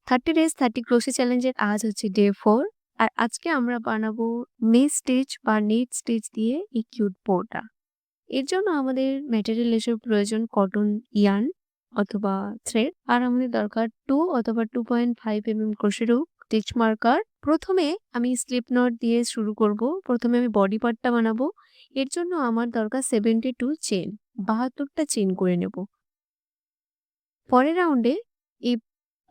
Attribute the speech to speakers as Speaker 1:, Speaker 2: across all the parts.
Speaker 1: 30 days 30 crochet চ্যালেঞ্জের আজ হচ্ছে ডে 4। আর আজকে আমরা বানাবো নেক স্টিচ বা নেট স্টিচ দিয়ে এই কিউট বউটা। এর জন্য আমাদের ম্যাটেরিয়াল এর প্রয়োজন কটন ইয়ার্ন অথবা থ্রেড। আর আমাদের দরকার 2 অথবা 2.5 ক্রোশের হুক, স্টিচ মার্কার। প্রথমে আমি স্লিপ নট দিয়ে শুরু করব। প্রথমে আমি বডি পার্টটা বানাবো। এর জন্য আমার দরকার 72 চেন, 72টা চেন করে নেব। পরের রাউন্ডে এই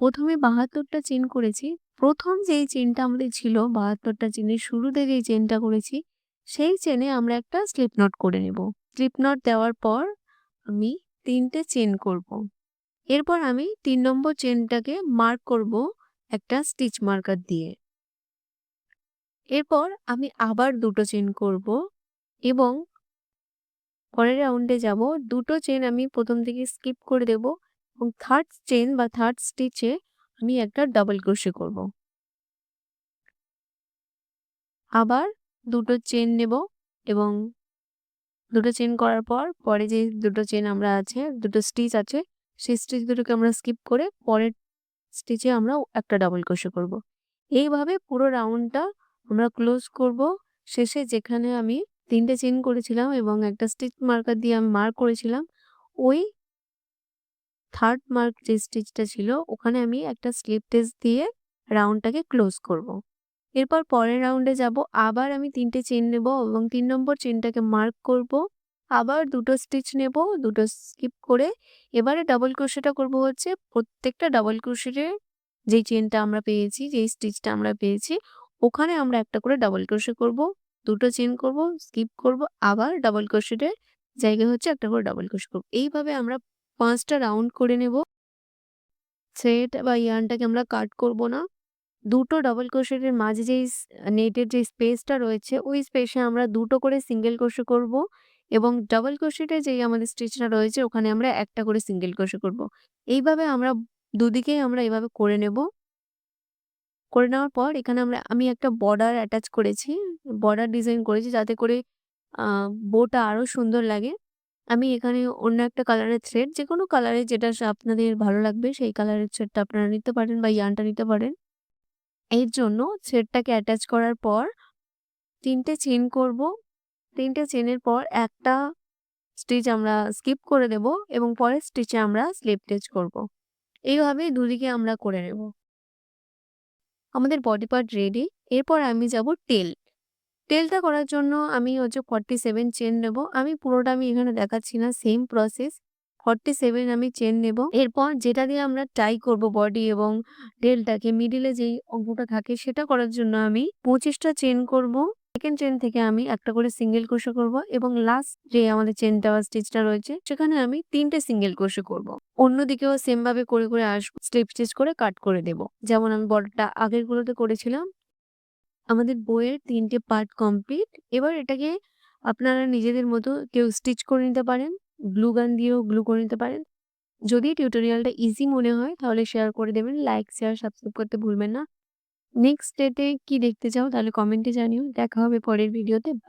Speaker 1: প্রথমে ৭২টা চেইন করেছি। প্রথম যেই চেইনটা আমাদের ছিল ৭২টা চেইনের শুরুতে যেই চেইনটা করেছি, সেই চেইনে আমরা একটা স্লিপ নট করে নেব। স্লিপ নট দেওয়ার পর আমি ৩ টে চেইন করব। এরপর আমি ৩ নম্বর চেইনটাকে মার্ক করব একটা স্টিচ মার্কার দিয়ে। এরপর আমি আবার ২টো চেইন করব এবং পরের রাউন্ডে যাব। ২টো চেইন আমি প্রথম থেকে স্কিপ করে দেব এবং থার্ড চেইন বা থার্ড স্টিচে আমি একটা ডাবল ক্রোশে করব। আবার ২টো চেইন নেব এবং ২টো চেইন করার পর পরে যে ২টো চেইন আমরা আছে, ২টো স্টিচ আছে, সেই স্টিচ দুটোকে আমরা স্কিপ করে পরের স্টিচে আমরা একটা ডাবল ক্রোশে করব। এইভাবে পুরো রাউন্ডটা আমরা ক্লোজ করব। শেষে যেখানে আমি ৩ টে চেইন করেছিলাম এবং একটা স্টিচ মার্কার দিয়ে আমি মার্ক করেছিলাম, ওই থার্ড মার্ক যে স্টিচটা ছিল ওখানে আমি একটা স্লিপ স্টিচ দিয়ে রাউন্ডটাকে ক্লোজ করব। এরপর পরের রাউন্ডে যাব। আবার আমি ৩ টে চেইন নেব এবং ৩ নম্বর চেইনটাকে মার্ক করব। আবার ২টো স্টিচ নেব, ২টো স্কিপ করে এবারে ডাবল ক্রোশেটা করব হচ্ছে প্রত্যেকটা ডাবল ক্রোশের যেই চেইনটা আমরা পেয়েছি, যেই স্টিচটা আমরা পেয়েছি, ওখানে আমরা একটা করে ডাবল ক্রোশে করব। ২টো চেইন করব, স্কিপ করব, আবার ডাবল ক্রোশের জায়গায় হচ্ছে একটা করে ডাবল ক্রোশে করব। এইভাবে আমরা ৫টা রাউন্ড করে নেব। থ্রেড বা ইয়ার্নটাকে আমরা কাট করব না। ২টো ডাবল ক্রোশেটের মাঝে যেই নেটের যে স্পেসটা রয়েছে, ওই স্পেসে আমরা ২টো করে সিঙ্গেল ক্রোশে করব এবং ডাবল ক্রোশেটে যেই আমাদের স্টিচটা রয়েছে ওখানে আমরা একটা করে সিঙ্গেল ক্রোশে করব। এইভাবে আমরা দুদিকেই আমরা এভাবে করে নেব। করে নেওয়ার পর এখানে আমি একটা বর্ডার অ্যাটাচ করেছি। বর্ডার ডিজাইন করেছি যাতে করে আ বউটা আরো সুন্দর লাগে। আমি এখানে অন্য একটা কালারের থ্রেড, যেকোনো কালারের যেটা আপনাদের ভালো লাগবে সেই কালারের থ্রেডটা আপনারা নিতে পারেন বা ইয়ার্নটা নিতে পারেন। এর জন্য থ্রেডটাকে অ্যাটাচ করার পর ৩ টে চেইন করব। ৩ টে চেইনের পর একটা স্টিচ আমরা স্কিপ করে দেব এবং পরের স্টিচে আমরা স্লিপ স্টিচ করব। এইভাবে দুদিকে আমরা করে নেব। আমাদের বডি পার্ট রেডি। এরপর আমি যাব টেল। টেলটা করার জন্য আমি হচ্ছে 47 চেইন নেব। আমি পুরোটা এখানে দেখাচ্ছি না, সেম প্রসেস। 47 আমি চেইন নেব। এরপর যেটা দিয়ে আমরা টাই করব বডি এবং টেলটাকে, মিডলে যেই অংশটা থাকে সেটা করার জন্য আমি 25টা চেইন করব। সেকেন্ড চেইন থেকে আমি একটা করে সিঙ্গেল ক্রোশে করব এবং লাস্ট যে আমাদের চেইনটা বা স্টিচটা রয়েছে সেখানে আমি ৩ টে সিঙ্গেল ক্রোশে করব। অন্যদিকেও সেম ভাবে করে আসবো, স্লিপ স্টিচ করে কাট করে দেব। যেমন আমি বর্ডারটা আগেরগুলোতে করেছিলাম। আমাদের বইয়ের ৩ টে পার্ট কমপ্লিট। এবার এটাকে আপনারা নিজেদের মতো কেউ স্টিচ করে নিতে পারেন, গ্লু গান দিয়েও গ্লু করে নিতে পারেন। যদি টিউটোরিয়ালটা ইজি মনে হয় তাহলে শেয়ার করে দেবেন। লাইক, শেয়ার, সাবস্ক্রাইব করতে ভুলবেন না। নেক্সট ডেতে কি দেখতে চাও তাহলে কমেন্টে জানিও। দেখা হবে পরের ভিডিওতে। বাই।